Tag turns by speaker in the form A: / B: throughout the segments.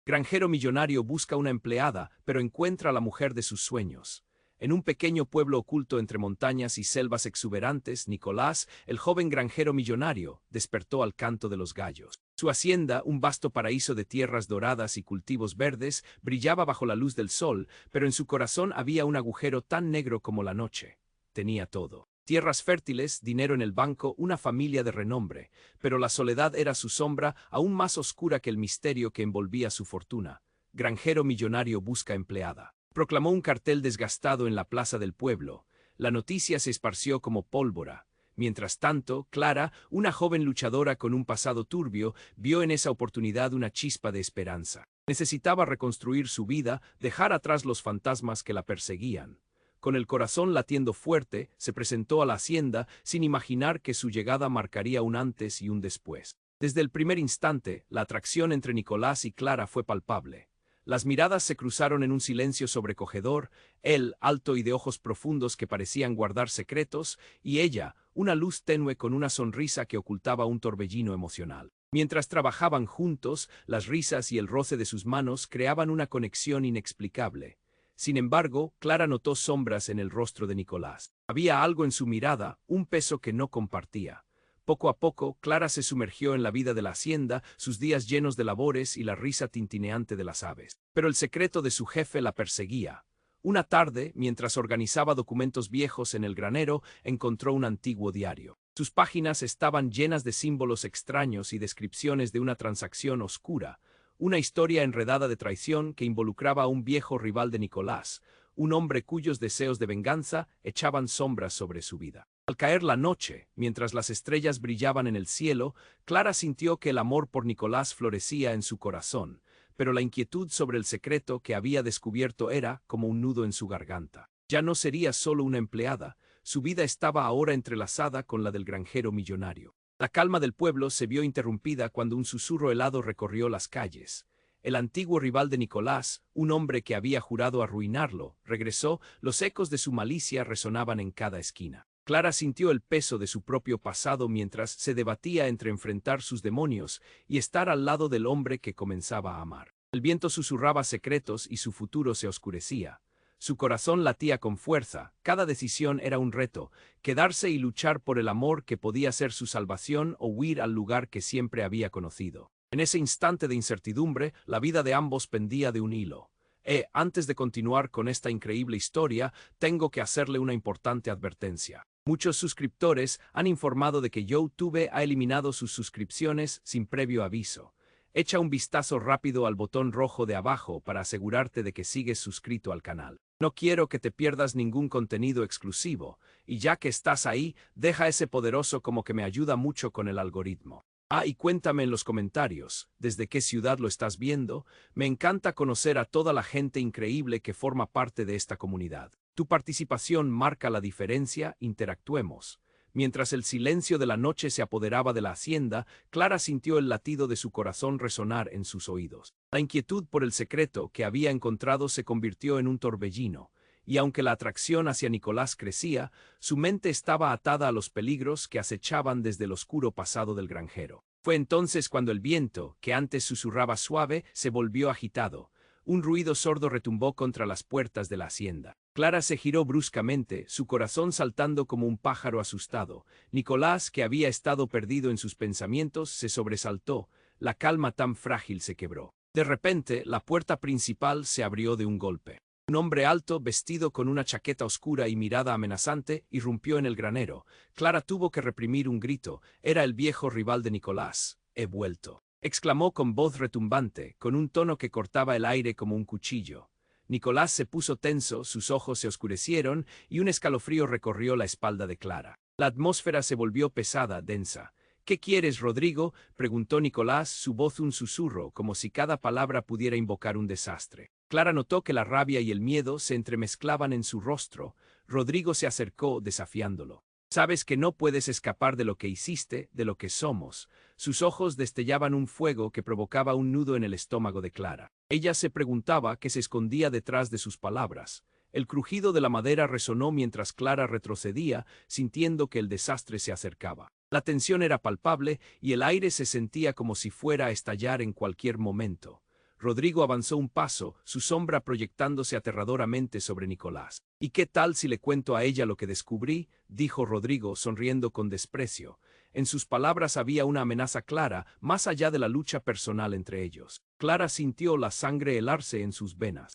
A: Granjero millonario busca una empleada, pero encuentra a la mujer de sus sueños. En un pequeño pueblo oculto entre montañas y selvas exuberantes, Nicolás, el joven granjero millonario, despertó al canto de los gallos. Su hacienda, un vasto paraíso de tierras doradas y cultivos verdes, brillaba bajo la luz del sol, pero en su corazón había un agujero tan negro como la noche. Tenía todo: tierras fértiles, dinero en el banco, una familia de renombre, pero la soledad era su sombra, aún más oscura que el misterio que envolvía su fortuna. Granjero millonario busca empleada. Proclamó un cartel desgastado en la plaza del pueblo. La noticia se esparció como pólvora. Mientras tanto, Clara, una joven luchadora con un pasado turbio, vio en esa oportunidad una chispa de esperanza. Necesitaba reconstruir su vida, dejar atrás los fantasmas que la perseguían. Con el corazón latiendo fuerte, se presentó a la hacienda sin imaginar que su llegada marcaría un antes y un después. Desde el primer instante, la atracción entre Nicolás y Clara fue palpable. Las miradas se cruzaron en un silencio sobrecogedor, él, alto y de ojos profundos que parecían guardar secretos, y ella, una luz tenue con una sonrisa que ocultaba un torbellino emocional. Mientras trabajaban juntos, las risas y el roce de sus manos creaban una conexión inexplicable. Sin embargo, Clara notó sombras en el rostro de Nicolás. Había algo en su mirada, un peso que no compartía. Poco a poco, Clara se sumergió en la vida de la hacienda, sus días llenos de labores y la risa tintineante de las aves. Pero el secreto de su jefe la perseguía. Una tarde, mientras organizaba documentos viejos en el granero, encontró un antiguo diario. Sus páginas estaban llenas de símbolos extraños y descripciones de una transacción oscura, una historia enredada de traición que involucraba a un viejo rival de Nicolás, un hombre cuyos deseos de venganza echaban sombras sobre su vida. Al caer la noche, mientras las estrellas brillaban en el cielo, Clara sintió que el amor por Nicolás florecía en su corazón, pero la inquietud sobre el secreto que había descubierto era como un nudo en su garganta. Ya no sería solo una empleada, su vida estaba ahora entrelazada con la del granjero millonario. La calma del pueblo se vio interrumpida cuando un susurro helado recorrió las calles. El antiguo rival de Nicolás, un hombre que había jurado arruinarlo, regresó, los ecos de su malicia resonaban en cada esquina. Clara sintió el peso de su propio pasado mientras se debatía entre enfrentar sus demonios y estar al lado del hombre que comenzaba a amar. El viento susurraba secretos y su futuro se oscurecía. Su corazón latía con fuerza, cada decisión era un reto, quedarse y luchar por el amor que podía ser su salvación o huir al lugar que siempre había conocido. En ese instante de incertidumbre, la vida de ambos pendía de un hilo. Antes de continuar con esta increíble historia, tengo que hacerle una importante advertencia. Muchos suscriptores han informado de que YouTube ha eliminado sus suscripciones sin previo aviso. Echa un vistazo rápido al botón rojo de abajo para asegurarte de que sigues suscrito al canal. No quiero que te pierdas ningún contenido exclusivo, y ya que estás ahí, deja ese poderoso como que me ayuda mucho con el algoritmo. Y cuéntame en los comentarios, ¿desde qué ciudad lo estás viendo? Me encanta conocer a toda la gente increíble que forma parte de esta comunidad. Tu participación marca la diferencia, interactuemos. Mientras el silencio de la noche se apoderaba de la hacienda, Clara sintió el latido de su corazón resonar en sus oídos. La inquietud por el secreto que había encontrado se convirtió en un torbellino, y aunque la atracción hacia Nicolás crecía, su mente estaba atada a los peligros que acechaban desde el oscuro pasado del granjero. Fue entonces cuando el viento, que antes susurraba suave, se volvió agitado. Un ruido sordo retumbó contra las puertas de la hacienda. Clara se giró bruscamente, su corazón saltando como un pájaro asustado. Nicolás, que había estado perdido en sus pensamientos, se sobresaltó. La calma tan frágil se quebró. De repente, la puerta principal se abrió de un golpe. Un hombre alto, vestido con una chaqueta oscura y mirada amenazante, irrumpió en el granero. Clara tuvo que reprimir un grito. Era el viejo rival de Nicolás. «He vuelto», exclamó con voz retumbante, con un tono que cortaba el aire como un cuchillo. Nicolás se puso tenso, sus ojos se oscurecieron y un escalofrío recorrió la espalda de Clara. La atmósfera se volvió pesada, densa. «¿Qué quieres, Rodrigo?», preguntó Nicolás, su voz un susurro, como si cada palabra pudiera invocar un desastre. Clara notó que la rabia y el miedo se entremezclaban en su rostro. Rodrigo se acercó, desafiándolo. «Sabes que no puedes escapar de lo que hiciste, de lo que somos». Sus ojos destellaban un fuego que provocaba un nudo en el estómago de Clara. Ella se preguntaba qué se escondía detrás de sus palabras. El crujido de la madera resonó mientras Clara retrocedía, sintiendo que el desastre se acercaba. La tensión era palpable y el aire se sentía como si fuera a estallar en cualquier momento. Rodrigo avanzó un paso, su sombra proyectándose aterradoramente sobre Nicolás. ¿Y qué tal si le cuento a ella lo que descubrí?, dijo Rodrigo, sonriendo con desprecio. En sus palabras había una amenaza clara, más allá de la lucha personal entre ellos. Clara sintió la sangre helarse en sus venas.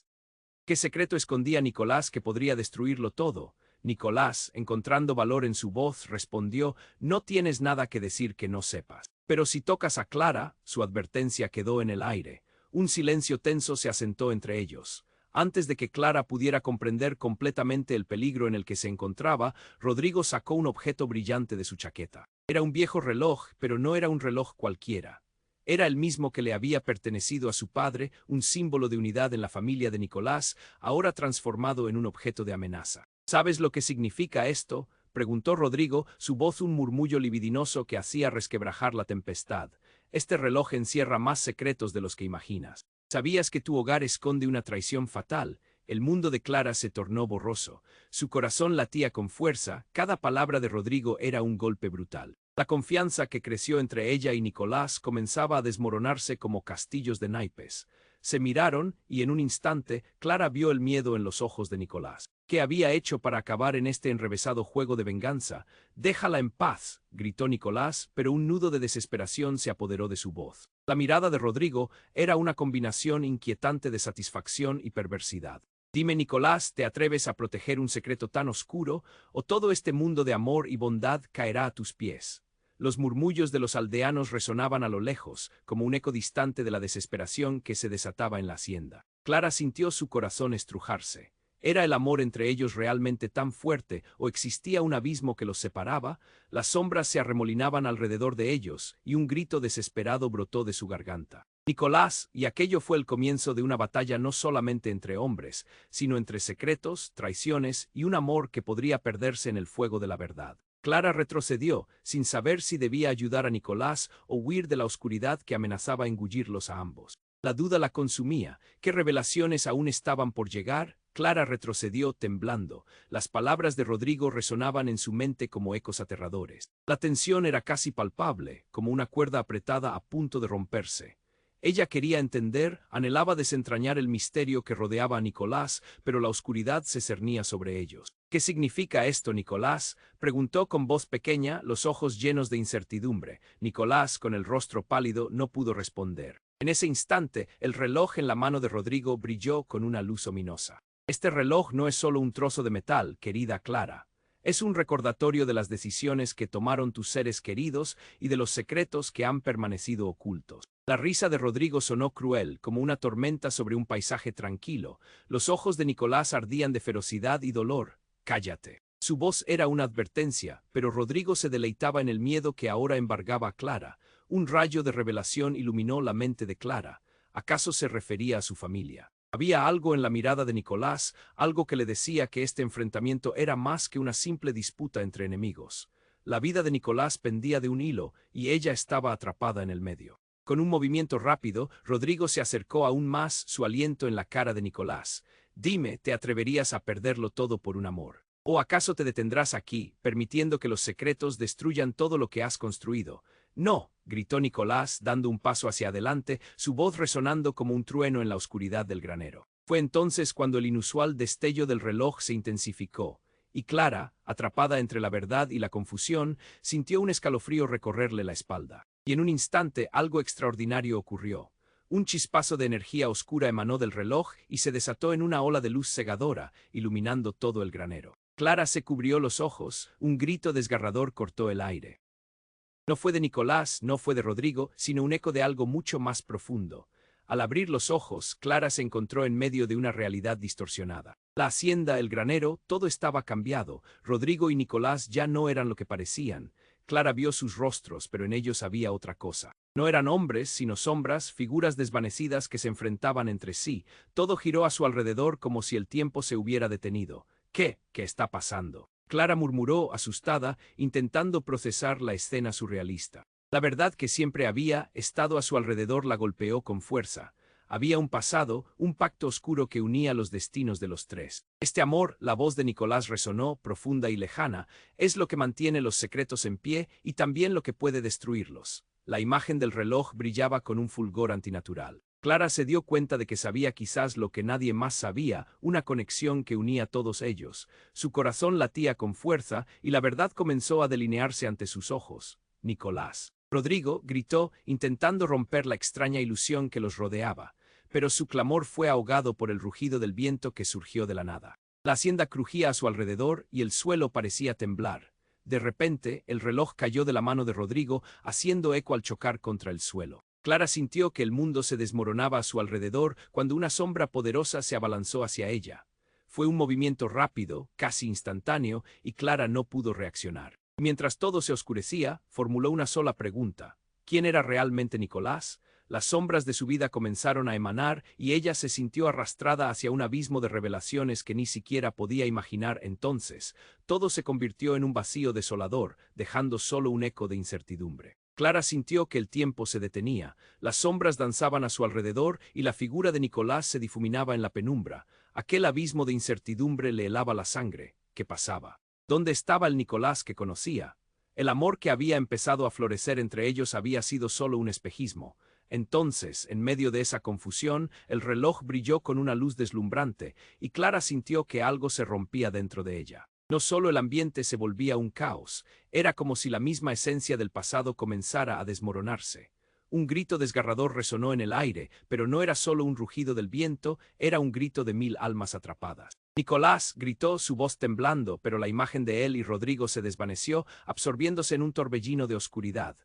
A: ¿Qué secreto escondía Nicolás que podría destruirlo todo? Nicolás, encontrando valor en su voz, respondió: «No tienes nada que decir que no sepas. Pero si tocas a Clara», su advertencia quedó en el aire. Un silencio tenso se asentó entre ellos. Antes de que Clara pudiera comprender completamente el peligro en el que se encontraba, Rodrigo sacó un objeto brillante de su chaqueta. Era un viejo reloj, pero no era un reloj cualquiera. Era el mismo que le había pertenecido a su padre, un símbolo de unidad en la familia de Nicolás, ahora transformado en un objeto de amenaza. «¿Sabes lo que significa esto?», preguntó Rodrigo, su voz un murmullo libidinoso que hacía resquebrajar la tempestad. «Este reloj encierra más secretos de los que imaginas. ¿Sabías que tu hogar esconde una traición fatal?». El mundo de Clara se tornó borroso. Su corazón latía con fuerza, cada palabra de Rodrigo era un golpe brutal. La confianza que creció entre ella y Nicolás comenzaba a desmoronarse como castillos de naipes. Se miraron, y en un instante, Clara vio el miedo en los ojos de Nicolás. ¿Qué había hecho para acabar en este enrevesado juego de venganza? «Déjala en paz», gritó Nicolás, pero un nudo de desesperación se apoderó de su voz. La mirada de Rodrigo era una combinación inquietante de satisfacción y perversidad. «Dime, Nicolás, ¿te atreves a proteger un secreto tan oscuro, o todo este mundo de amor y bondad caerá a tus pies?» Los murmullos de los aldeanos resonaban a lo lejos, como un eco distante de la desesperación que se desataba en la hacienda. Clara sintió su corazón estrujarse. ¿Era el amor entre ellos realmente tan fuerte, o existía un abismo que los separaba? Las sombras se arremolinaban alrededor de ellos, y un grito desesperado brotó de su garganta. «Nicolás», y aquello fue el comienzo de una batalla no solamente entre hombres, sino entre secretos, traiciones y un amor que podría perderse en el fuego de la verdad. Clara retrocedió, sin saber si debía ayudar a Nicolás o huir de la oscuridad que amenazaba engullirlos a ambos. La duda la consumía. ¿Qué revelaciones aún estaban por llegar? Clara retrocedió temblando. Las palabras de Rodrigo resonaban en su mente como ecos aterradores. La tensión era casi palpable, como una cuerda apretada a punto de romperse. Ella quería entender, anhelaba desentrañar el misterio que rodeaba a Nicolás, pero la oscuridad se cernía sobre ellos. «¿Qué significa esto, Nicolás?», preguntó con voz pequeña, los ojos llenos de incertidumbre. Nicolás, con el rostro pálido, no pudo responder. En ese instante, el reloj en la mano de Rodrigo brilló con una luz ominosa. «Este reloj no es solo un trozo de metal, querida Clara. Es un recordatorio de las decisiones que tomaron tus seres queridos y de los secretos que han permanecido ocultos». La risa de Rodrigo sonó cruel, como una tormenta sobre un paisaje tranquilo. Los ojos de Nicolás ardían de ferocidad y dolor. «Cállate». Su voz era una advertencia, pero Rodrigo se deleitaba en el miedo que ahora embargaba a Clara. Un rayo de revelación iluminó la mente de Clara. ¿Acaso se refería a su familia? Había algo en la mirada de Nicolás, algo que le decía que este enfrentamiento era más que una simple disputa entre enemigos. La vida de Nicolás pendía de un hilo, y ella estaba atrapada en el medio. Con un movimiento rápido, Rodrigo se acercó aún más, su aliento en la cara de Nicolás. «Dime, ¿te atreverías a perderlo todo por un amor? ¿O acaso te detendrás aquí, permitiendo que los secretos destruyan todo lo que has construido?» «No», gritó Nicolás, dando un paso hacia adelante, su voz resonando como un trueno en la oscuridad del granero. Fue entonces cuando el inusual destello del reloj se intensificó, y Clara, atrapada entre la verdad y la confusión, sintió un escalofrío recorrerle la espalda. Y en un instante algo extraordinario ocurrió. Un chispazo de energía oscura emanó del reloj y se desató en una ola de luz cegadora, iluminando todo el granero. Clara se cubrió los ojos, un grito desgarrador cortó el aire. No fue de Nicolás, no fue de Rodrigo, sino un eco de algo mucho más profundo. Al abrir los ojos, Clara se encontró en medio de una realidad distorsionada. La hacienda, el granero, todo estaba cambiado. Rodrigo y Nicolás ya no eran lo que parecían. Clara vio sus rostros, pero en ellos había otra cosa. No eran hombres, sino sombras, figuras desvanecidas que se enfrentaban entre sí. Todo giró a su alrededor como si el tiempo se hubiera detenido. ¿Qué está pasando?», Clara murmuró, asustada, intentando procesar la escena surrealista. La verdad que siempre había estado a su alrededor la golpeó con fuerza. Había un pasado, un pacto oscuro que unía los destinos de los tres. Este amor, la voz de Nicolás resonó, profunda y lejana, es lo que mantiene los secretos en pie y también lo que puede destruirlos. La imagen del reloj brillaba con un fulgor antinatural. Clara se dio cuenta de que sabía quizás lo que nadie más sabía, una conexión que unía a todos ellos. Su corazón latía con fuerza y la verdad comenzó a delinearse ante sus ojos. Nicolás. Rodrigo gritó, intentando romper la extraña ilusión que los rodeaba, pero su clamor fue ahogado por el rugido del viento que surgió de la nada. La hacienda crujía a su alrededor y el suelo parecía temblar. De repente, el reloj cayó de la mano de Rodrigo, haciendo eco al chocar contra el suelo. Clara sintió que el mundo se desmoronaba a su alrededor cuando una sombra poderosa se abalanzó hacia ella. Fue un movimiento rápido, casi instantáneo, y Clara no pudo reaccionar. Mientras todo se oscurecía, formuló una sola pregunta. ¿Quién era realmente Nicolás? Las sombras de su vida comenzaron a emanar y ella se sintió arrastrada hacia un abismo de revelaciones que ni siquiera podía imaginar entonces. Todo se convirtió en un vacío desolador, dejando solo un eco de incertidumbre. Clara sintió que el tiempo se detenía, las sombras danzaban a su alrededor y la figura de Nicolás se difuminaba en la penumbra. Aquel abismo de incertidumbre le helaba la sangre. ¿Qué pasaba? ¿Dónde estaba el Nicolás que conocía? El amor que había empezado a florecer entre ellos había sido solo un espejismo. Entonces, en medio de esa confusión, el reloj brilló con una luz deslumbrante, y Clara sintió que algo se rompía dentro de ella. No solo el ambiente se volvía un caos, era como si la misma esencia del pasado comenzara a desmoronarse. Un grito desgarrador resonó en el aire, pero no era solo un rugido del viento, era un grito de 1000 almas atrapadas. Nicolás gritó, su voz temblando, pero la imagen de él y Rodrigo se desvaneció, absorbiéndose en un torbellino de oscuridad.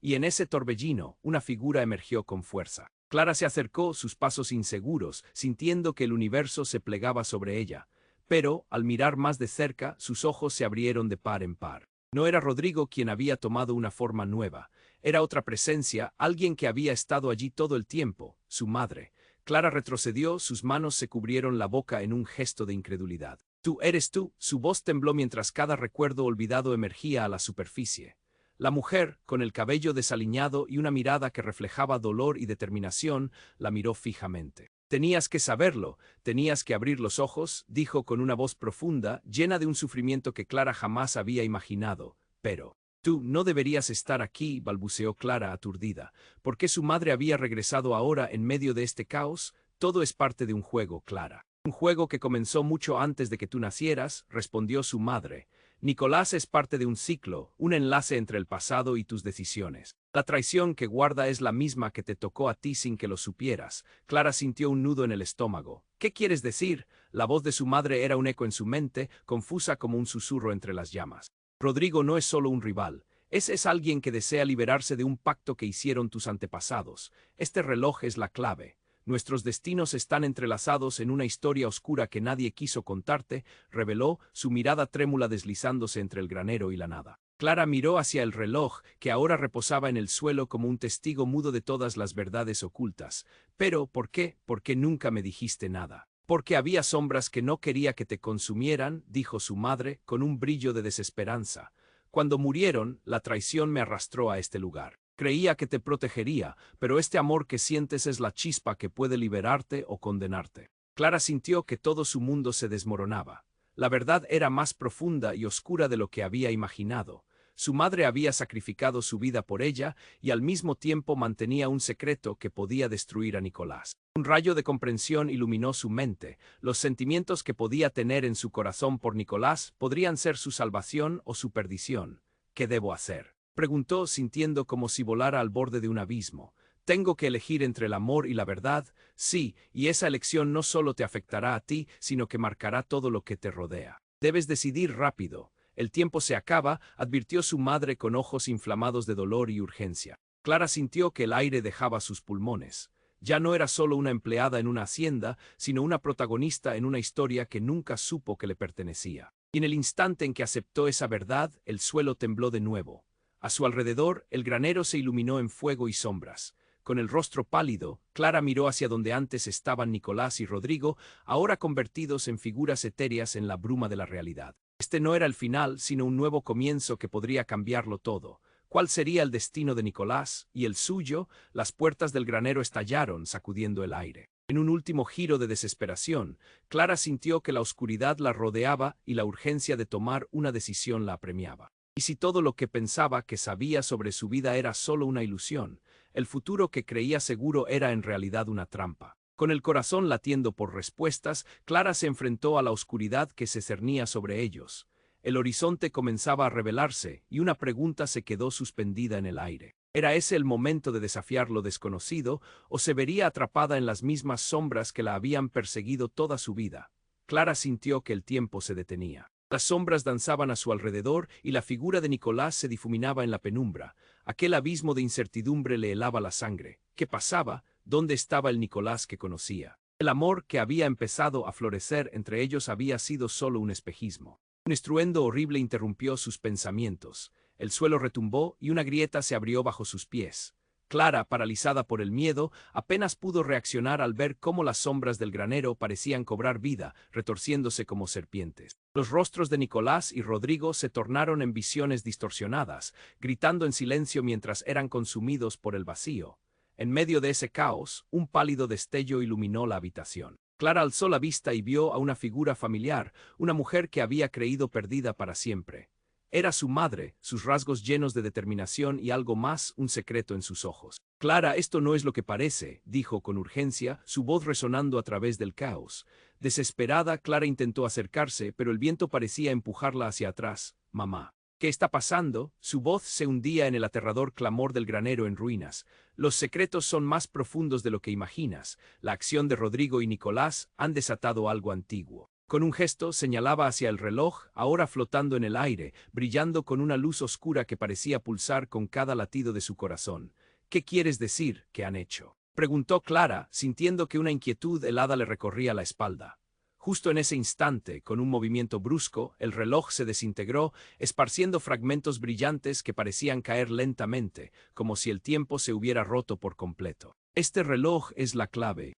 A: Y en ese torbellino, una figura emergió con fuerza. Clara se acercó, sus pasos inseguros, sintiendo que el universo se plegaba sobre ella. Pero, al mirar más de cerca, sus ojos se abrieron de par en par. No era Rodrigo quien había tomado una forma nueva. Era otra presencia, alguien que había estado allí todo el tiempo, su madre. Clara retrocedió, sus manos se cubrieron la boca en un gesto de incredulidad. Tú eres tú, su voz tembló mientras cada recuerdo olvidado emergía a la superficie. La mujer, con el cabello desaliñado y una mirada que reflejaba dolor y determinación, la miró fijamente. Tenías que saberlo, tenías que abrir los ojos, dijo con una voz profunda, llena de un sufrimiento que Clara jamás había imaginado. Pero, tú no deberías estar aquí, balbuceó Clara aturdida. ¿Por qué su madre había regresado ahora en medio de este caos? Todo es parte de un juego, Clara. Un juego que comenzó mucho antes de que tú nacieras, respondió su madre. Nicolás es parte de un ciclo, un enlace entre el pasado y tus decisiones. La traición que guarda es la misma que te tocó a ti sin que lo supieras. Clara sintió un nudo en el estómago. ¿Qué quieres decir? La voz de su madre era un eco en su mente, confusa como un susurro entre las llamas. Rodrigo no es solo un rival. Es alguien que desea liberarse de un pacto que hicieron tus antepasados. Este reloj es la clave. Nuestros destinos están entrelazados en una historia oscura que nadie quiso contarte, reveló, su mirada trémula deslizándose entre el granero y la nada. Clara miró hacia el reloj, que ahora reposaba en el suelo como un testigo mudo de todas las verdades ocultas. Pero, ¿por qué? ¿Por qué nunca me dijiste nada? Porque había sombras que no quería que te consumieran, dijo su madre, con un brillo de desesperanza. Cuando murieron, la traición me arrastró a este lugar. Creía que te protegería, pero este amor que sientes es la chispa que puede liberarte o condenarte. Clara sintió que todo su mundo se desmoronaba. La verdad era más profunda y oscura de lo que había imaginado. Su madre había sacrificado su vida por ella y al mismo tiempo mantenía un secreto que podía destruir a Nicolás. Un rayo de comprensión iluminó su mente. Los sentimientos que podía tener en su corazón por Nicolás podrían ser su salvación o su perdición. ¿Qué debo hacer?, preguntó, sintiendo como si volara al borde de un abismo. ¿Tengo que elegir entre el amor y la verdad? Sí, y esa elección no solo te afectará a ti, sino que marcará todo lo que te rodea. Debes decidir rápido. El tiempo se acaba, advirtió su madre con ojos inflamados de dolor y urgencia. Clara sintió que el aire dejaba sus pulmones. Ya no era solo una empleada en una hacienda, sino una protagonista en una historia que nunca supo que le pertenecía. Y en el instante en que aceptó esa verdad, el suelo tembló de nuevo. A su alrededor, el granero se iluminó en fuego y sombras. Con el rostro pálido, Clara miró hacia donde antes estaban Nicolás y Rodrigo, ahora convertidos en figuras etéreas en la bruma de la realidad. Este no era el final, sino un nuevo comienzo que podría cambiarlo todo. ¿Cuál sería el destino de Nicolás y el suyo? Las puertas del granero estallaron, sacudiendo el aire. En un último giro de desesperación, Clara sintió que la oscuridad la rodeaba y la urgencia de tomar una decisión la apremiaba. ¿Y si todo lo que pensaba que sabía sobre su vida era solo una ilusión? El futuro que creía seguro era en realidad una trampa. Con el corazón latiendo por respuestas, Clara se enfrentó a la oscuridad que se cernía sobre ellos. El horizonte comenzaba a revelarse y una pregunta se quedó suspendida en el aire. ¿Era ese el momento de desafiar lo desconocido o se vería atrapada en las mismas sombras que la habían perseguido toda su vida? Clara sintió que el tiempo se detenía. Las sombras danzaban a su alrededor y la figura de Nicolás se difuminaba en la penumbra. Aquel abismo de incertidumbre le helaba la sangre. ¿Qué pasaba? ¿Dónde estaba el Nicolás que conocía? El amor que había empezado a florecer entre ellos había sido solo un espejismo. Un estruendo horrible interrumpió sus pensamientos. El suelo retumbó y una grieta se abrió bajo sus pies. Clara, paralizada por el miedo, apenas pudo reaccionar al ver cómo las sombras del granero parecían cobrar vida, retorciéndose como serpientes. Los rostros de Nicolás y Rodrigo se tornaron en visiones distorsionadas, gritando en silencio mientras eran consumidos por el vacío. En medio de ese caos, un pálido destello iluminó la habitación. Clara alzó la vista y vio a una figura familiar, una mujer que había creído perdida para siempre. Era su madre, sus rasgos llenos de determinación y algo más, un secreto en sus ojos. Clara, esto no es lo que parece, dijo con urgencia, su voz resonando a través del caos. Desesperada, Clara intentó acercarse, pero el viento parecía empujarla hacia atrás. Mamá. ¿Qué está pasando? Su voz se hundía en el aterrador clamor del granero en ruinas. Los secretos son más profundos de lo que imaginas. La acción de Rodrigo y Nicolás han desatado algo antiguo. Con un gesto señalaba hacia el reloj, ahora flotando en el aire, brillando con una luz oscura que parecía pulsar con cada latido de su corazón. ¿Qué quieres decir que han hecho? Preguntó Clara, sintiendo que una inquietud helada le recorría la espalda. Justo en ese instante, con un movimiento brusco, el reloj se desintegró, esparciendo fragmentos brillantes que parecían caer lentamente, como si el tiempo se hubiera roto por completo. Este reloj es la clave.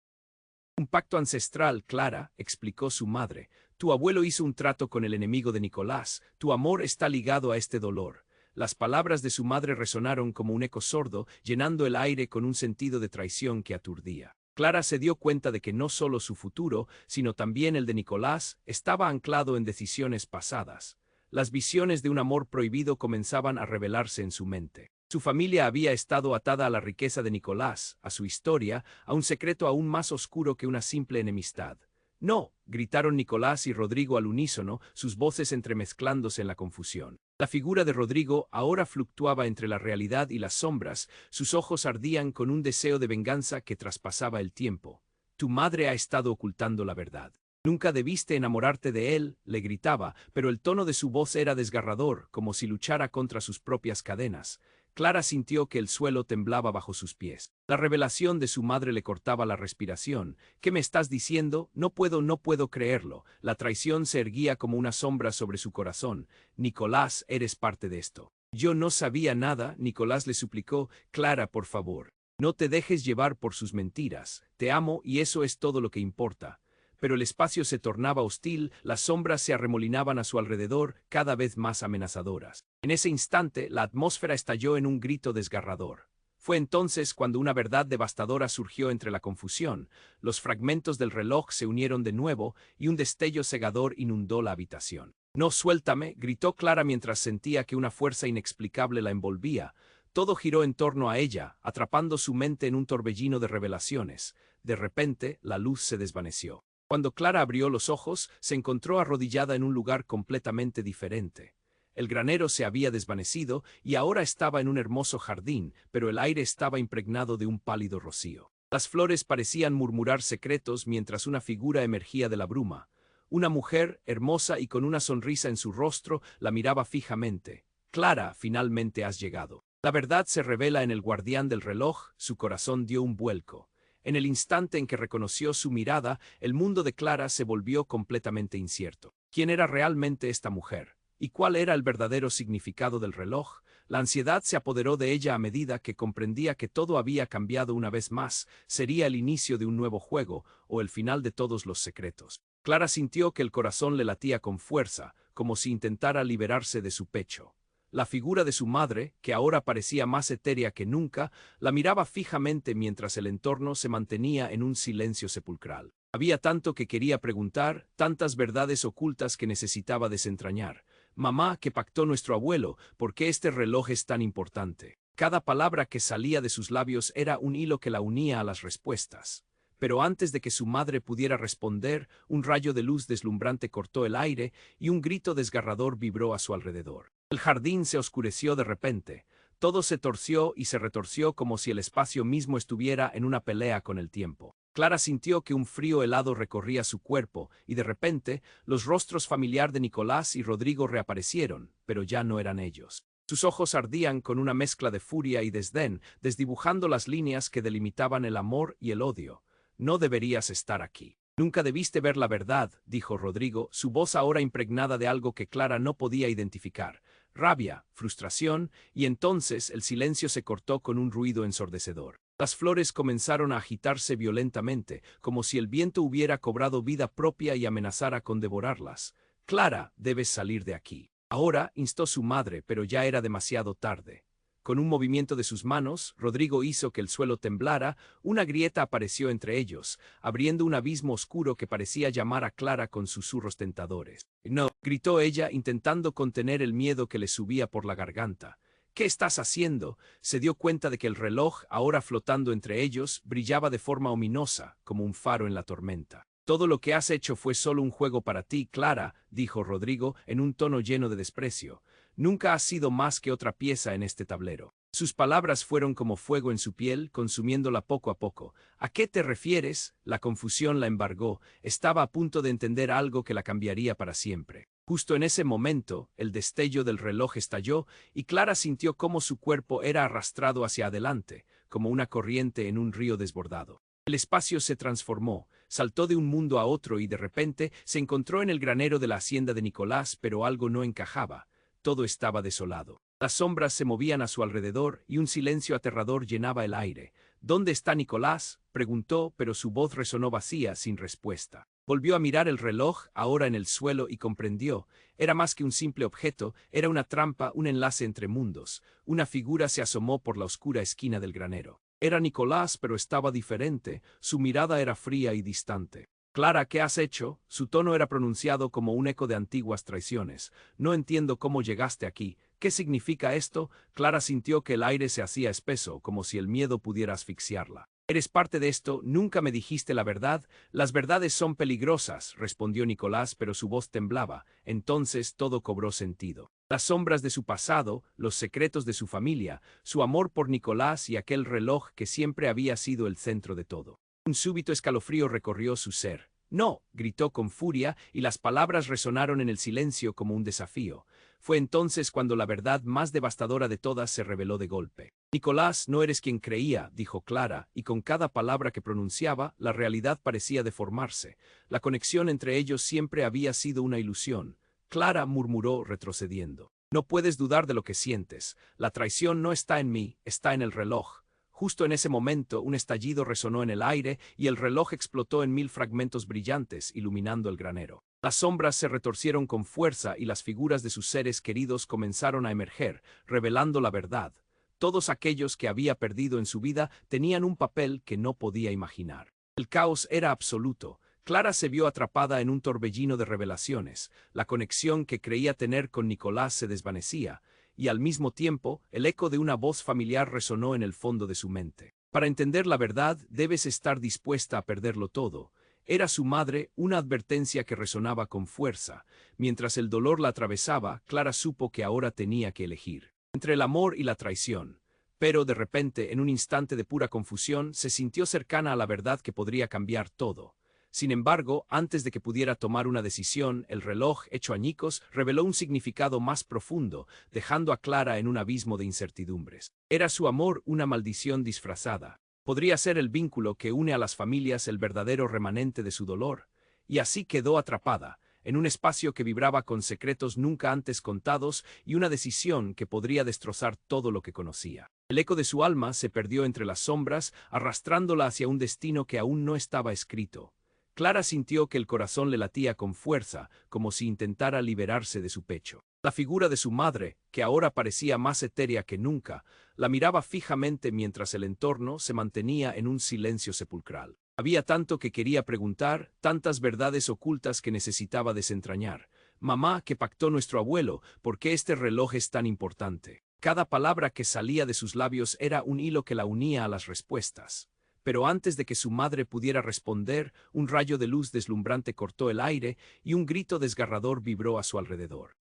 A: Un pacto ancestral, Clara, explicó su madre. Tu abuelo hizo un trato con el enemigo de Nicolás. Tu amor está ligado a este dolor. Las palabras de su madre resonaron como un eco sordo, llenando el aire con un sentido de traición que aturdía. Clara se dio cuenta de que no solo su futuro, sino también el de Nicolás, estaba anclado en decisiones pasadas. Las visiones de un amor prohibido comenzaban a revelarse en su mente. Su familia había estado atada a la riqueza de Nicolás, a su historia, a un secreto aún más oscuro que una simple enemistad. «No», gritaron Nicolás y Rodrigo al unísono, sus voces entremezclándose en la confusión. La figura de Rodrigo ahora fluctuaba entre la realidad y las sombras, sus ojos ardían con un deseo de venganza que traspasaba el tiempo. «Tu madre ha estado ocultando la verdad. Nunca debiste enamorarte de él», le gritaba, pero el tono de su voz era desgarrador, como si luchara contra sus propias cadenas. Clara sintió que el suelo temblaba bajo sus pies. La revelación de su madre le cortaba la respiración. «¿Qué me estás diciendo? No puedo creerlo». La traición se erguía como una sombra sobre su corazón. «Nicolás, eres parte de esto». «Yo no sabía nada», Nicolás le suplicó. «Clara, por favor. No te dejes llevar por sus mentiras. Te amo y eso es todo lo que importa». Pero el espacio se tornaba hostil, las sombras se arremolinaban a su alrededor, cada vez más amenazadoras. En ese instante, la atmósfera estalló en un grito desgarrador. Fue entonces cuando una verdad devastadora surgió entre la confusión. Los fragmentos del reloj se unieron de nuevo y un destello cegador inundó la habitación. «No, suéltame», gritó Clara mientras sentía que una fuerza inexplicable la envolvía. Todo giró en torno a ella, atrapando su mente en un torbellino de revelaciones. De repente, la luz se desvaneció. Cuando Clara abrió los ojos, se encontró arrodillada en un lugar completamente diferente. El granero se había desvanecido y ahora estaba en un hermoso jardín, pero el aire estaba impregnado de un pálido rocío. Las flores parecían murmurar secretos mientras una figura emergía de la bruma. Una mujer, hermosa y con una sonrisa en su rostro, la miraba fijamente. «Clara, finalmente has llegado». La verdad se revela en el guardián del reloj, su corazón dio un vuelco. En el instante en que reconoció su mirada, el mundo de Clara se volvió completamente incierto. ¿Quién era realmente esta mujer? ¿Y cuál era el verdadero significado del reloj? La ansiedad se apoderó de ella a medida que comprendía que todo había cambiado una vez más. Sería el inicio de un nuevo juego, o el final de todos los secretos. Clara sintió que el corazón le latía con fuerza, como si intentara liberarse de su pecho. La figura de su madre, que ahora parecía más etérea que nunca, la miraba fijamente mientras el entorno se mantenía en un silencio sepulcral. Había tanto que quería preguntar, tantas verdades ocultas que necesitaba desentrañar. «Mamá, ¿qué pactó nuestro abuelo? ¿Por qué este reloj es tan importante?» Cada palabra que salía de sus labios era un hilo que la unía a las respuestas. Pero antes de que su madre pudiera responder, un rayo de luz deslumbrante cortó el aire y un grito desgarrador vibró a su alrededor. El jardín se oscureció de repente. Todo se torció y se retorció como si el espacio mismo estuviera en una pelea con el tiempo. Clara sintió que un frío helado recorría su cuerpo, y de repente, los rostros familiar de Nicolás y Rodrigo reaparecieron, pero ya no eran ellos. Sus ojos ardían con una mezcla de furia y desdén, desdibujando las líneas que delimitaban el amor y el odio. No deberías estar aquí. Nunca debiste ver la verdad, dijo Rodrigo, su voz ahora impregnada de algo que Clara no podía identificar. Rabia, frustración, y entonces el silencio se cortó con un ruido ensordecedor. Las flores comenzaron a agitarse violentamente, como si el viento hubiera cobrado vida propia y amenazara con devorarlas. Clara, debes salir de aquí. Ahora, instó su madre, pero ya era demasiado tarde. Con un movimiento de sus manos, Rodrigo hizo que el suelo temblara, una grieta apareció entre ellos, abriendo un abismo oscuro que parecía llamar a Clara con susurros tentadores. «No», gritó ella, intentando contener el miedo que le subía por la garganta. «¿Qué estás haciendo?». Se dio cuenta de que el reloj, ahora flotando entre ellos, brillaba de forma ominosa, como un faro en la tormenta. «Todo lo que has hecho fue solo un juego para ti, Clara», dijo Rodrigo, en un tono lleno de desprecio. «Nunca has sido más que otra pieza en este tablero». Sus palabras fueron como fuego en su piel, consumiéndola poco a poco. «¿A qué te refieres?». La confusión la embargó. Estaba a punto de entender algo que la cambiaría para siempre. Justo en ese momento, el destello del reloj estalló y Clara sintió cómo su cuerpo era arrastrado hacia adelante, como una corriente en un río desbordado. El espacio se transformó, saltó de un mundo a otro y de repente se encontró en el granero de la hacienda de Nicolás, pero algo no encajaba. Todo estaba desolado. Las sombras se movían a su alrededor y un silencio aterrador llenaba el aire. «¿Dónde está Nicolás?», preguntó, pero su voz resonó vacía, sin respuesta. Volvió a mirar el reloj, ahora en el suelo, y comprendió. Era más que un simple objeto, era una trampa, un enlace entre mundos. Una figura se asomó por la oscura esquina del granero. Era Nicolás, pero estaba diferente. Su mirada era fría y distante. «Clara, ¿qué has hecho?». Su tono era pronunciado como un eco de antiguas traiciones. «No entiendo cómo llegaste aquí. ¿Qué significa esto?». Clara sintió que el aire se hacía espeso, como si el miedo pudiera asfixiarla. «Eres parte de esto, nunca me dijiste la verdad». «Las verdades son peligrosas», respondió Nicolás, pero su voz temblaba. Entonces todo cobró sentido. Las sombras de su pasado, los secretos de su familia, su amor por Nicolás y aquel reloj que siempre había sido el centro de todo. Un súbito escalofrío recorrió su ser. «No», gritó con furia, y las palabras resonaron en el silencio como un desafío. Fue entonces cuando la verdad más devastadora de todas se reveló de golpe. «Nicolás, no eres quien creía», dijo Clara, y con cada palabra que pronunciaba, la realidad parecía deformarse. La conexión entre ellos siempre había sido una ilusión. Clara murmuró, retrocediendo. «No puedes dudar de lo que sientes. La traición no está en mí, está en el reloj». Justo en ese momento, un estallido resonó en el aire y el reloj explotó en 1000 fragmentos brillantes, iluminando el granero. Las sombras se retorcieron con fuerza y las figuras de sus seres queridos comenzaron a emerger, revelando la verdad. Todos aquellos que había perdido en su vida tenían un papel que no podía imaginar. El caos era absoluto. Clara se vio atrapada en un torbellino de revelaciones. La conexión que creía tener con Nicolás se desvanecía. Y al mismo tiempo, el eco de una voz familiar resonó en el fondo de su mente. «Para entender la verdad, debes estar dispuesta a perderlo todo». Era su madre, una advertencia que resonaba con fuerza. Mientras el dolor la atravesaba, Clara supo que ahora tenía que elegir entre el amor y la traición. Pero de repente, en un instante de pura confusión, se sintió cercana a la verdad que podría cambiar todo. Sin embargo, antes de que pudiera tomar una decisión, el reloj, hecho añicos, reveló un significado más profundo, dejando a Clara en un abismo de incertidumbres. ¿Era su amor una maldición disfrazada? ¿Podría ser el vínculo que une a las familias el verdadero remanente de su dolor? Y así quedó atrapada, en un espacio que vibraba con secretos nunca antes contados y una decisión que podría destrozar todo lo que conocía. El eco de su alma se perdió entre las sombras, arrastrándola hacia un destino que aún no estaba escrito. Clara sintió que el corazón le latía con fuerza, como si intentara liberarse de su pecho. La figura de su madre, que ahora parecía más etérea que nunca, la miraba fijamente mientras el entorno se mantenía en un silencio sepulcral. Había tanto que quería preguntar, tantas verdades ocultas que necesitaba desentrañar. «Mamá, ¿qué pactó nuestro abuelo? ¿Por qué este reloj es tan importante?». Cada palabra que salía de sus labios era un hilo que la unía a las respuestas. Pero antes de que su madre pudiera responder, un rayo de luz deslumbrante cortó el aire y un grito desgarrador vibró a su alrededor.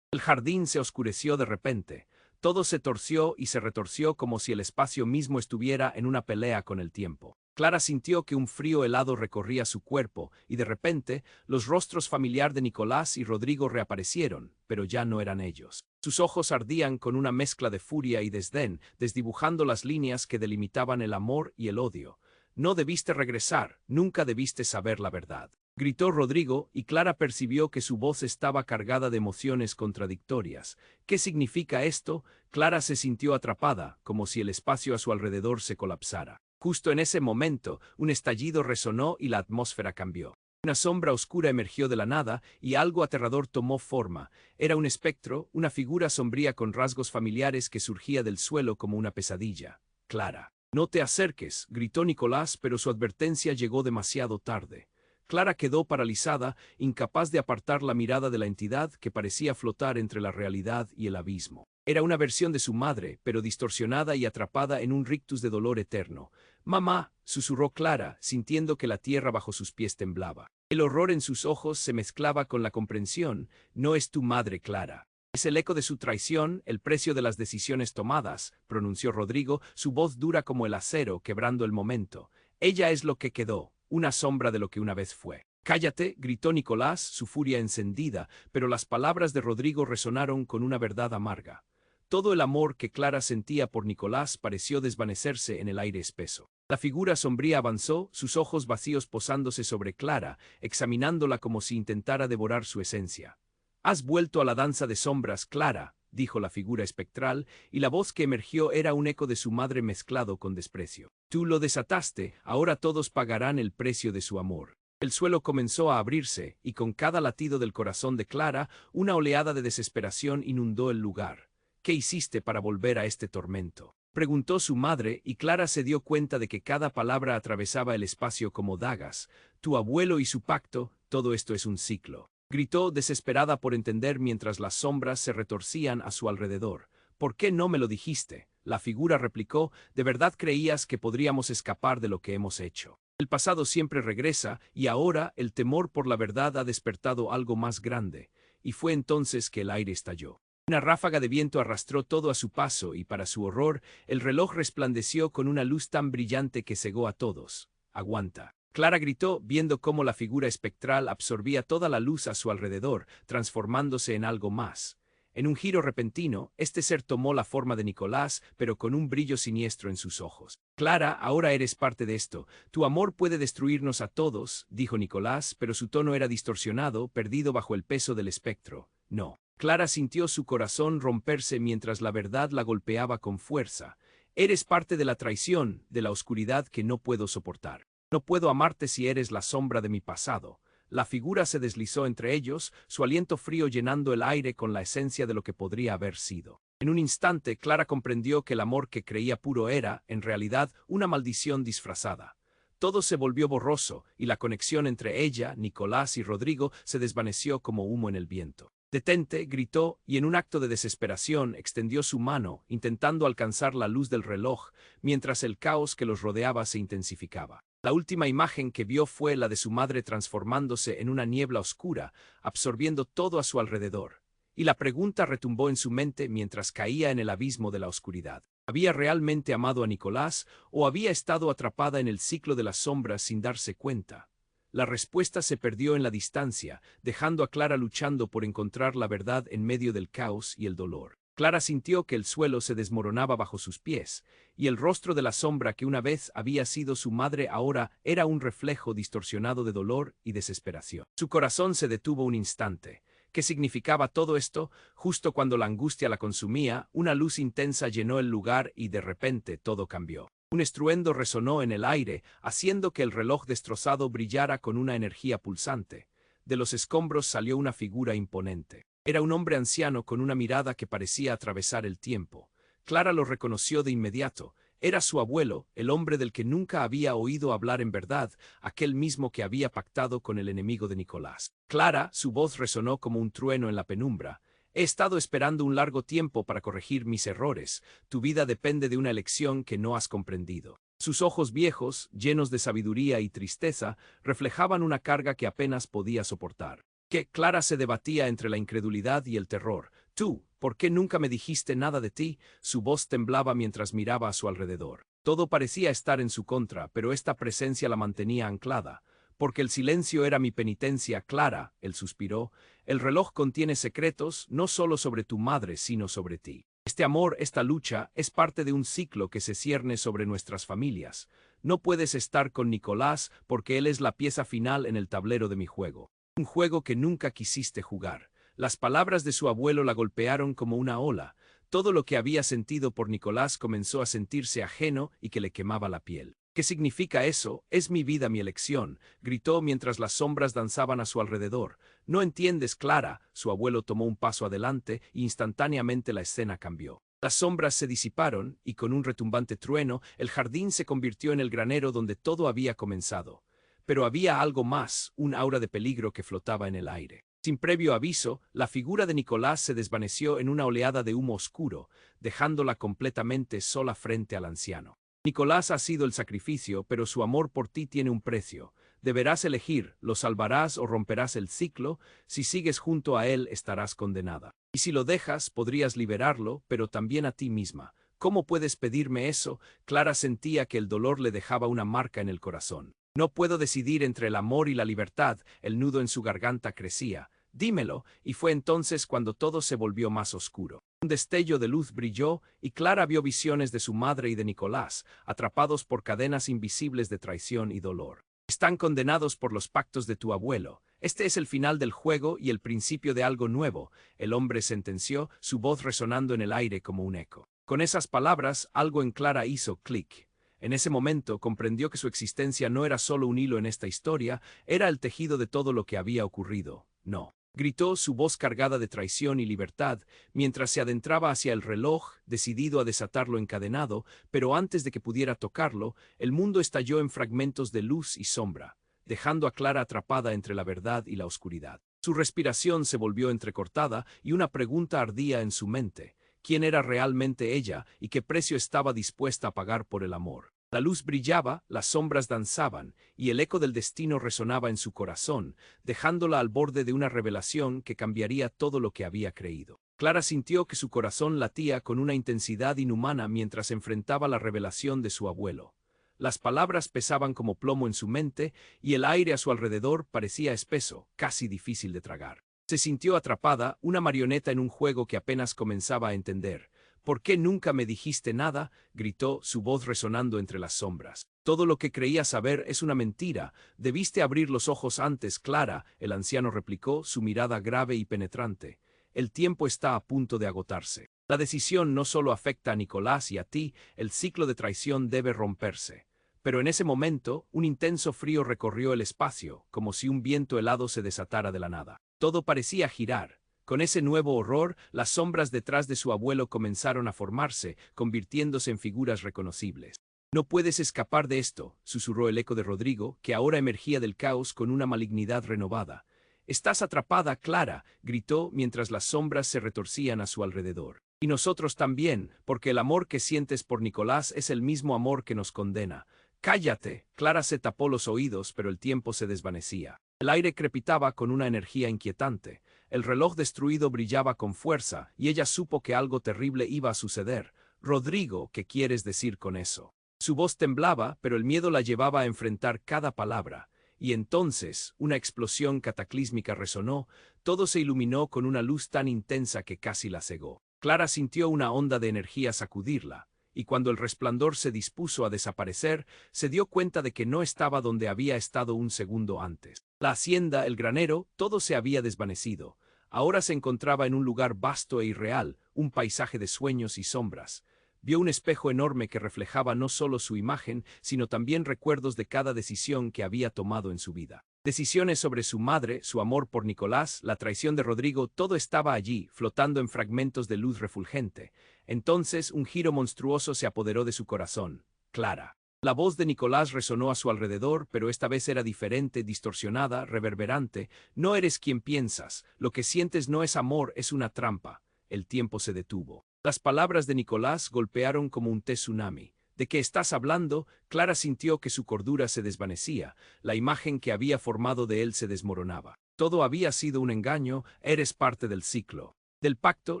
A: El jardín se oscureció de repente. Todo se torció y se retorció como si el espacio mismo estuviera en una pelea con el tiempo. Clara sintió que un frío helado recorría su cuerpo, y de repente, los rostros familiar de Nicolás y Rodrigo reaparecieron, pero ya no eran ellos. Sus ojos ardían con una mezcla de furia y desdén, desdibujando las líneas que delimitaban el amor y el odio. No debiste regresar, nunca debiste saber la verdad. Gritó Rodrigo, y Clara percibió que su voz estaba cargada de emociones contradictorias. ¿Qué significa esto? Clara se sintió atrapada, como si el espacio a su alrededor se colapsara. Justo en ese momento, un estallido resonó y la atmósfera cambió. Una sombra oscura emergió de la nada y algo aterrador tomó forma. Era un espectro, una figura sombría con rasgos familiares que surgía del suelo como una pesadilla. Clara. No te acerques, gritó Nicolás, pero su advertencia llegó demasiado tarde. Clara quedó paralizada, incapaz de apartar la mirada de la entidad que parecía flotar entre la realidad y el abismo. Era una versión de su madre, pero distorsionada y atrapada en un rictus de dolor eterno. «Mamá», susurró Clara, sintiendo que la tierra bajo sus pies temblaba. El horror en sus ojos se mezclaba con la comprensión. «No es tu madre, Clara. Es el eco de su traición, el precio de las decisiones tomadas», pronunció Rodrigo, su voz dura como el acero, quebrando el momento. «Ella es lo que quedó, una sombra de lo que una vez fue». «Cállate», gritó Nicolás, su furia encendida, pero las palabras de Rodrigo resonaron con una verdad amarga. Todo el amor que Clara sentía por Nicolás pareció desvanecerse en el aire espeso. La figura sombría avanzó, sus ojos vacíos posándose sobre Clara, examinándola como si intentara devorar su esencia. «Has vuelto a la danza de sombras, Clara», dijo la figura espectral, y la voz que emergió era un eco de su madre mezclado con desprecio. «Tú lo desataste, ahora todos pagarán el precio de su amor». El suelo comenzó a abrirse, y con cada latido del corazón de Clara, una oleada de desesperación inundó el lugar. «¿Qué hiciste para volver a este tormento?», preguntó su madre, y Clara se dio cuenta de que cada palabra atravesaba el espacio como dagas. «Tu abuelo y su pacto, todo esto es un ciclo», gritó desesperada por entender mientras las sombras se retorcían a su alrededor. «¿Por qué no me lo dijiste?», la figura replicó. «¿De verdad creías que podríamos escapar de lo que hemos hecho? El pasado siempre regresa, y ahora el temor por la verdad ha despertado algo más grande». Y fue entonces que el aire estalló. Una ráfaga de viento arrastró todo a su paso y, para su horror, el reloj resplandeció con una luz tan brillante que cegó a todos. «Aguanta», Clara gritó, viendo cómo la figura espectral absorbía toda la luz a su alrededor, transformándose en algo más. En un giro repentino, este ser tomó la forma de Nicolás, pero con un brillo siniestro en sus ojos. «Clara, ahora eres parte de esto. Tu amor puede destruirnos a todos», dijo Nicolás, pero su tono era distorsionado, perdido bajo el peso del espectro. «No». Clara sintió su corazón romperse mientras la verdad la golpeaba con fuerza. «Eres parte de la traición, de la oscuridad que no puedo soportar. No puedo amarte si eres la sombra de mi pasado». La figura se deslizó entre ellos, su aliento frío llenando el aire con la esencia de lo que podría haber sido. En un instante, Clara comprendió que el amor que creía puro era, en realidad, una maldición disfrazada. Todo se volvió borroso, y la conexión entre ella, Nicolás y Rodrigo se desvaneció como humo en el viento. «Detente», gritó, y en un acto de desesperación extendió su mano, intentando alcanzar la luz del reloj, mientras el caos que los rodeaba se intensificaba. La última imagen que vio fue la de su madre transformándose en una niebla oscura, absorbiendo todo a su alrededor. Y la pregunta retumbó en su mente mientras caía en el abismo de la oscuridad. ¿Había realmente amado a Nicolás o había estado atrapada en el ciclo de las sombras sin darse cuenta? La respuesta se perdió en la distancia, dejando a Clara luchando por encontrar la verdad en medio del caos y el dolor. Clara sintió que el suelo se desmoronaba bajo sus pies, y el rostro de la sombra que una vez había sido su madre ahora era un reflejo distorsionado de dolor y desesperación. Su corazón se detuvo un instante. ¿Qué significaba todo esto? Justo cuando la angustia la consumía, una luz intensa llenó el lugar y de repente todo cambió. Un estruendo resonó en el aire, haciendo que el reloj destrozado brillara con una energía pulsante. De los escombros salió una figura imponente. Era un hombre anciano con una mirada que parecía atravesar el tiempo. Clara lo reconoció de inmediato. Era su abuelo, el hombre del que nunca había oído hablar en verdad, aquel mismo que había pactado con el enemigo de Nicolás. Clara, su voz resonó como un trueno en la penumbra. He estado esperando un largo tiempo para corregir mis errores. Tu vida depende de una elección que no has comprendido. Sus ojos viejos, llenos de sabiduría y tristeza, reflejaban una carga que apenas podía soportar. Que Clara se debatía entre la incredulidad y el terror. Tú, ¿por qué nunca me dijiste nada de ti? Su voz temblaba mientras miraba a su alrededor. Todo parecía estar en su contra, pero esta presencia la mantenía anclada. Porque el silencio era mi penitencia. Clara, él suspiró, el reloj contiene secretos no solo sobre tu madre, sino sobre ti. Este amor, esta lucha, es parte de un ciclo que se cierne sobre nuestras familias. No puedes estar con Nicolás porque él es la pieza final en el tablero de mi juego. Un juego que nunca quisiste jugar. Las palabras de su abuelo la golpearon como una ola. Todo lo que había sentido por Nicolás comenzó a sentirse ajeno y que le quemaba la piel. ¿Qué significa eso? Es mi vida, mi elección, gritó mientras las sombras danzaban a su alrededor. No entiendes, Clara. Su abuelo tomó un paso adelante e instantáneamente la escena cambió. Las sombras se disiparon y con un retumbante trueno el jardín se convirtió en el granero donde todo había comenzado. Pero había algo más, un aura de peligro que flotaba en el aire. Sin previo aviso, la figura de Nicolás se desvaneció en una oleada de humo oscuro, dejándola completamente sola frente al anciano. Nicolás ha sido el sacrificio, pero su amor por ti tiene un precio. Deberás elegir, lo salvarás o romperás el ciclo. Si sigues junto a él, estarás condenada. Y si lo dejas, podrías liberarlo, pero también a ti misma. ¿Cómo puedes pedirme eso? Clara sentía que el dolor le dejaba una marca en el corazón. No puedo decidir entre el amor y la libertad. El nudo en su garganta crecía. Dímelo, y fue entonces cuando todo se volvió más oscuro. Un destello de luz brilló, y Clara vio visiones de su madre y de Nicolás, atrapados por cadenas invisibles de traición y dolor. Están condenados por los pactos de tu abuelo. Este es el final del juego y el principio de algo nuevo, el hombre sentenció, su voz resonando en el aire como un eco. Con esas palabras, algo en Clara hizo clic. En ese momento comprendió que su existencia no era solo un hilo en esta historia, era el tejido de todo lo que había ocurrido. No. Gritó, su voz cargada de traición y libertad, mientras se adentraba hacia el reloj, decidido a desatarlo encadenado, pero antes de que pudiera tocarlo, el mundo estalló en fragmentos de luz y sombra, dejando a Clara atrapada entre la verdad y la oscuridad. Su respiración se volvió entrecortada y una pregunta ardía en su mente. ¿Quién era realmente ella y qué precio estaba dispuesta a pagar por el amor? La luz brillaba, las sombras danzaban, y el eco del destino resonaba en su corazón, dejándola al borde de una revelación que cambiaría todo lo que había creído. Clara sintió que su corazón latía con una intensidad inhumana mientras enfrentaba la revelación de su abuelo. Las palabras pesaban como plomo en su mente, y el aire a su alrededor parecía espeso, casi difícil de tragar. Se sintió atrapada, una marioneta en un juego que apenas comenzaba a entender. ¿Por qué nunca me dijiste nada? Gritó, su voz resonando entre las sombras. Todo lo que creía saber es una mentira. Debiste abrir los ojos antes, Clara, el anciano replicó, su mirada grave y penetrante. El tiempo está a punto de agotarse. La decisión no solo afecta a Nicolás y a ti, el ciclo de traición debe romperse. Pero en ese momento, un intenso frío recorrió el espacio, como si un viento helado se desatara de la nada. Todo parecía girar. Con ese nuevo horror, las sombras detrás de su abuelo comenzaron a formarse, convirtiéndose en figuras reconocibles. No puedes escapar de esto, susurró el eco de Rodrigo, que ahora emergía del caos con una malignidad renovada. Estás atrapada, Clara, gritó mientras las sombras se retorcían a su alrededor. Y nosotros también, porque el amor que sientes por Nicolás es el mismo amor que nos condena. Cállate. Clara se tapó los oídos, pero el tiempo se desvanecía. El aire crepitaba con una energía inquietante. El reloj destruido brillaba con fuerza, y ella supo que algo terrible iba a suceder. Rodrigo, ¿qué quieres decir con eso? Su voz temblaba, pero el miedo la llevaba a enfrentar cada palabra. Y entonces, una explosión cataclísmica resonó, todo se iluminó con una luz tan intensa que casi la cegó. Clara sintió una onda de energía sacudirla, y cuando el resplandor se dispuso a desaparecer, se dio cuenta de que no estaba donde había estado un segundo antes. La hacienda, el granero, todo se había desvanecido. Ahora se encontraba en un lugar vasto e irreal, un paisaje de sueños y sombras. Vio un espejo enorme que reflejaba no solo su imagen, sino también recuerdos de cada decisión que había tomado en su vida. Decisiones sobre su madre, su amor por Nicolás, la traición de Rodrigo, todo estaba allí, flotando en fragmentos de luz refulgente. Entonces un giro monstruoso se apoderó de su corazón. Clara. La voz de Nicolás resonó a su alrededor, pero esta vez era diferente, distorsionada, reverberante. No eres quien piensas, lo que sientes no es amor, es una trampa. El tiempo se detuvo. Las palabras de Nicolás golpearon como un tsunami. ¿De qué estás hablando? Clara sintió que su cordura se desvanecía, la imagen que había formado de él se desmoronaba. Todo había sido un engaño, eres parte del ciclo. Del pacto,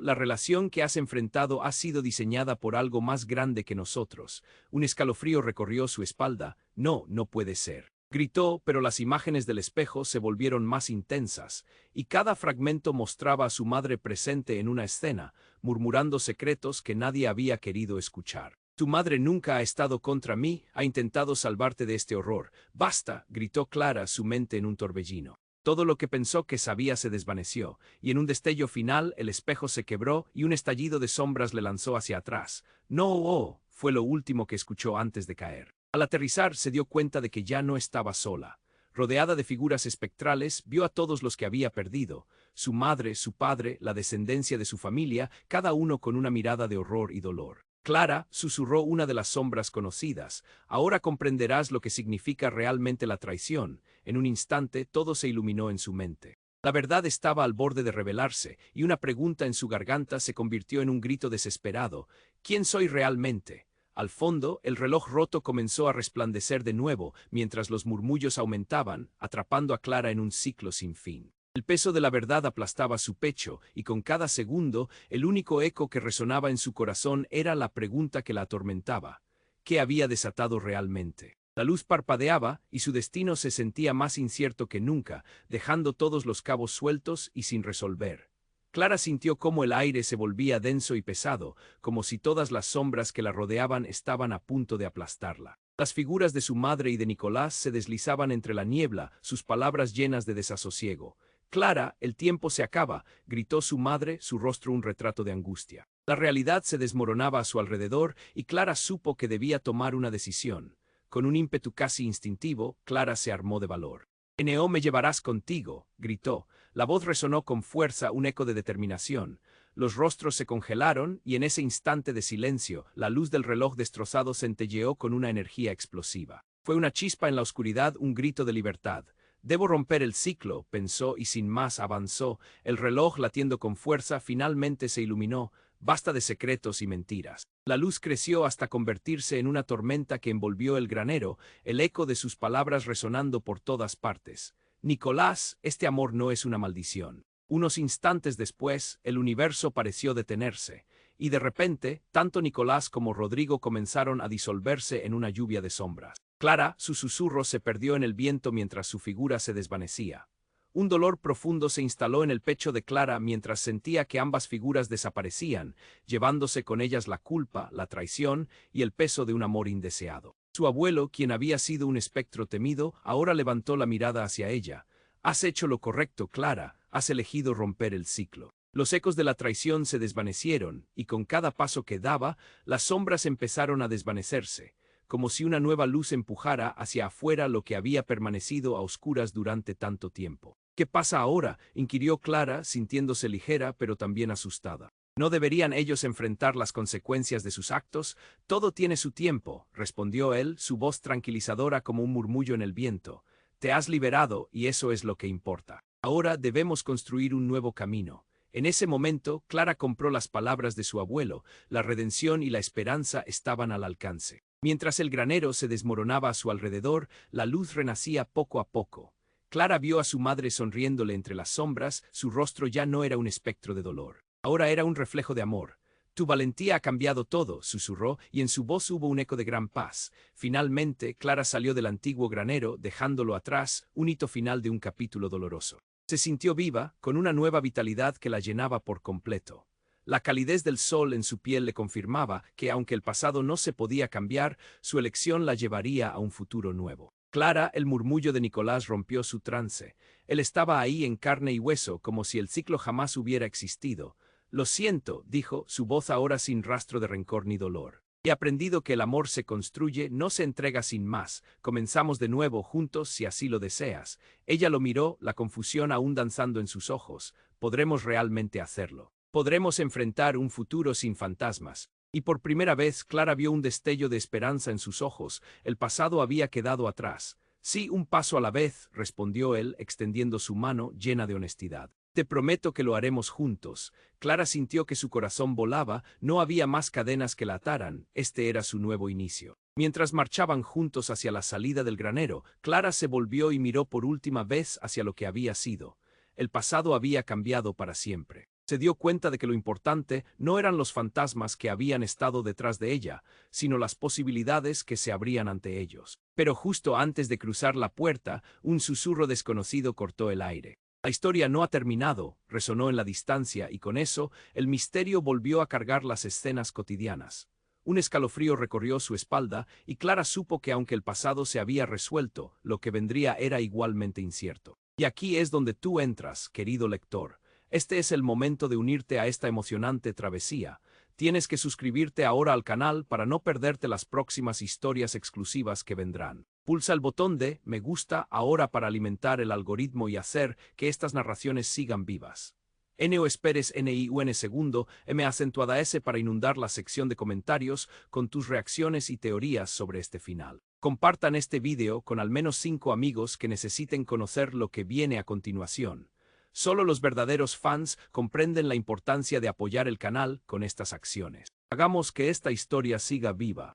A: la relación que has enfrentado ha sido diseñada por algo más grande que nosotros. Un escalofrío recorrió su espalda. No, no puede ser. Gritó, pero las imágenes del espejo se volvieron más intensas, y cada fragmento mostraba a su madre presente en una escena, murmurando secretos que nadie había querido escuchar. Tu madre nunca ha estado contra mí, ha intentado salvarte de este horror. Basta, gritó Clara, su mente en un torbellino. Todo lo que pensó que sabía se desvaneció, y en un destello final el espejo se quebró y un estallido de sombras le lanzó hacia atrás. No, oh, fue lo último que escuchó antes de caer. Al aterrizar se dio cuenta de que ya no estaba sola. Rodeada de figuras espectrales, vio a todos los que había perdido, su madre, su padre, la descendencia de su familia, cada uno con una mirada de horror y dolor. Clara, susurró una de las sombras conocidas, ahora comprenderás lo que significa realmente la traición. En un instante todo se iluminó en su mente. La verdad estaba al borde de revelarse, y una pregunta en su garganta se convirtió en un grito desesperado. ¿Quién soy realmente? Al fondo, el reloj roto comenzó a resplandecer de nuevo, mientras los murmullos aumentaban, atrapando a Clara en un ciclo sin fin. El peso de la verdad aplastaba su pecho, y con cada segundo, el único eco que resonaba en su corazón era la pregunta que la atormentaba. ¿Qué había desatado realmente? La luz parpadeaba, y su destino se sentía más incierto que nunca, dejando todos los cabos sueltos y sin resolver. Clara sintió cómo el aire se volvía denso y pesado, como si todas las sombras que la rodeaban estaban a punto de aplastarla. Las figuras de su madre y de Nicolás se deslizaban entre la niebla, sus palabras llenas de desasosiego. Clara, el tiempo se acaba, gritó su madre, su rostro un retrato de angustia. La realidad se desmoronaba a su alrededor y Clara supo que debía tomar una decisión. Con un ímpetu casi instintivo, Clara se armó de valor. «Eneo, me llevarás contigo», gritó. La voz resonó con fuerza, un eco de determinación. Los rostros se congelaron y en ese instante de silencio, la luz del reloj destrozado centelleó con una energía explosiva. Fue una chispa en la oscuridad, un grito de libertad. Debo romper el ciclo, pensó y sin más avanzó. El reloj, latiendo con fuerza, finalmente se iluminó. Basta de secretos y mentiras. La luz creció hasta convertirse en una tormenta que envolvió el granero, el eco de sus palabras resonando por todas partes. Nicolás, este amor no es una maldición. Unos instantes después, el universo pareció detenerse, y de repente, tanto Nicolás como Rodrigo comenzaron a disolverse en una lluvia de sombras. Clara, su susurro se perdió en el viento mientras su figura se desvanecía. Un dolor profundo se instaló en el pecho de Clara mientras sentía que ambas figuras desaparecían, llevándose con ellas la culpa, la traición y el peso de un amor indeseado. Su abuelo, quien había sido un espectro temido, ahora levantó la mirada hacia ella. «Has hecho lo correcto, Clara, has elegido romper el ciclo». Los ecos de la traición se desvanecieron, y con cada paso que daba, las sombras empezaron a desvanecerse, como si una nueva luz empujara hacia afuera lo que había permanecido a oscuras durante tanto tiempo. «¿Qué pasa ahora?», inquirió Clara, sintiéndose ligera pero también asustada. «¿No deberían ellos enfrentar las consecuencias de sus actos? Todo tiene su tiempo», respondió él, su voz tranquilizadora como un murmullo en el viento. «Te has liberado y eso es lo que importa. Ahora debemos construir un nuevo camino». En ese momento, Clara compró las palabras de su abuelo, la redención y la esperanza estaban al alcance. Mientras el granero se desmoronaba a su alrededor, la luz renacía poco a poco. Clara vio a su madre sonriéndole entre las sombras, su rostro ya no era un espectro de dolor. Ahora era un reflejo de amor. «Tu valentía ha cambiado todo», susurró, y en su voz hubo un eco de gran paz. Finalmente, Clara salió del antiguo granero, dejándolo atrás, un hito final de un capítulo doloroso. Se sintió viva, con una nueva vitalidad que la llenaba por completo. La calidez del sol en su piel le confirmaba que, aunque el pasado no se podía cambiar, su elección la llevaría a un futuro nuevo. Clara, el murmullo de Nicolás rompió su trance. Él estaba ahí en carne y hueso, como si el ciclo jamás hubiera existido. «Lo siento», dijo, su voz ahora sin rastro de rencor ni dolor. «He aprendido que el amor se construye, no se entrega sin más. Comenzamos de nuevo juntos si así lo deseas». Ella lo miró, la confusión aún danzando en sus ojos. «¿Podremos realmente hacerlo? ¿Podremos enfrentar un futuro sin fantasmas?» Y por primera vez Clara vio un destello de esperanza en sus ojos. El pasado había quedado atrás. Sí, un paso a la vez, respondió él, extendiendo su mano llena de honestidad. Te prometo que lo haremos juntos. Clara sintió que su corazón volaba, no había más cadenas que la ataran, este era su nuevo inicio. Mientras marchaban juntos hacia la salida del granero, Clara se volvió y miró por última vez hacia lo que había sido. El pasado había cambiado para siempre. Se dio cuenta de que lo importante no eran los fantasmas que habían estado detrás de ella, sino las posibilidades que se abrían ante ellos. Pero justo antes de cruzar la puerta, un susurro desconocido cortó el aire. La historia no ha terminado, resonó en la distancia, y con eso, el misterio volvió a cargar las escenas cotidianas. Un escalofrío recorrió su espalda, y Clara supo que aunque el pasado se había resuelto, lo que vendría era igualmente incierto. Y aquí es donde tú entras, querido lector. Este es el momento de unirte a esta emocionante travesía. Tienes que suscribirte ahora al canal para no perderte las próximas historias exclusivas que vendrán. Pulsa el botón de me gusta ahora para alimentar el algoritmo y hacer que estas narraciones sigan vivas. N o esperes NIUN segundo, M acentuada S para inundar la sección de comentarios con tus reacciones y teorías sobre este final. Compartan este video con al menos 5 amigos que necesiten conocer lo que viene a continuación. Solo los verdaderos fans comprenden la importancia de apoyar el canal con estas acciones. Hagamos que esta historia siga viva.